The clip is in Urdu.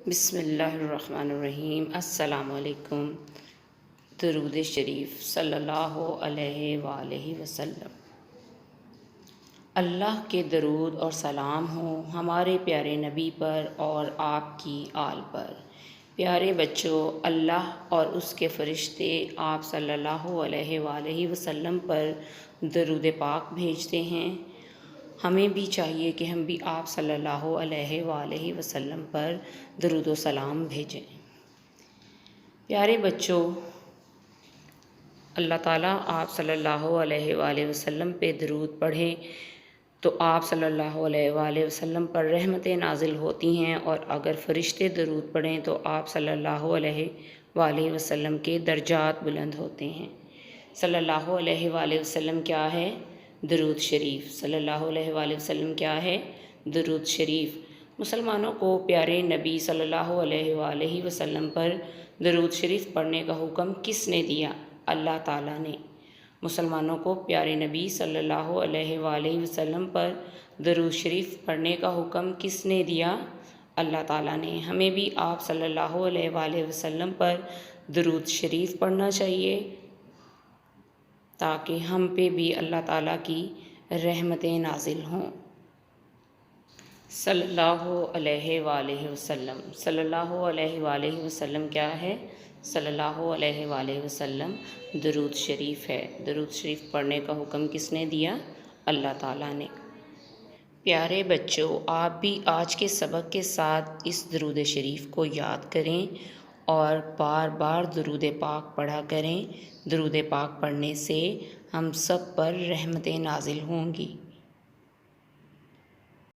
بسم اللہ الرحمن الرحیم۔ السلام علیکم۔ درود شریف صلی اللہ علیہ وآلہ وسلم۔ اللہ کے درود اور سلام ہوں ہمارے پیارے نبی پر اور آپ کی آل پر۔ پیارے بچوں، اللہ اور اس کے فرشتے آپ صلی اللہ علیہ وآلہ وسلم پر درود پاک بھیجتے ہیں۔ ہمیں بھی چاہیے کہ ہم بھی آپ صلی اللہ علیہ وآلہ وسلم پر درود و سلام بھیجیں۔ پیارے بچوں، اللہ تعالیٰ آپ صلی اللہ علیہ وآلہ وسلم پہ درود پڑھیں تو آپ صلی اللہ علیہ وآلہ وسلم پر رحمتیں نازل ہوتی ہیں، اور اگر فرشتے درود پڑھیں تو آپ صلی اللہ علیہ وآلہ وسلم کے درجات بلند ہوتے ہیں۔ صلی اللہ علیہ وآلہ وسلم کیا ہے؟ درود شریف۔ صلی اللہ علیہ وآلہ وسلم کیا ہے؟ درود شریف۔ مسلمانوں کو پیارے نبی صلی اللہ علیہ وآلہ وسلم پر درود شریف پڑھنے کا حکم کس نے دیا؟ اللہ تعالیٰ نے۔ مسلمانوں کو پیارے نبی صلی اللہ علیہ وآلہ وسلم پر درود شریف پڑھنے کا حکم کس نے دیا؟ اللہ تعالیٰ نے۔ ہمیں بھی آپ صلی اللہ علیہ وآلہ وسلم پر درود شریف پڑھنا چاہیے تاکہ ہم پہ بھی اللہ تعالیٰ کی رحمتیں نازل ہوں۔ صلی اللہ علیہ وآلہ وسلم۔ صلی اللہ علیہ وآلہ وسلم کیا ہے؟ صلی اللہ علیہ وآلہ وسلم درود شریف ہے۔ درود شریف پڑھنے کا حکم کس نے دیا؟ اللہ تعالیٰ نے۔ پیارے بچوں، آپ بھی آج کے سبق کے ساتھ اس درود شریف کو یاد کریں اور بار بار درود پاک پڑھا کریں۔ درود پاک پڑھنے سے ہم سب پر رحمتیں نازل ہوں گی۔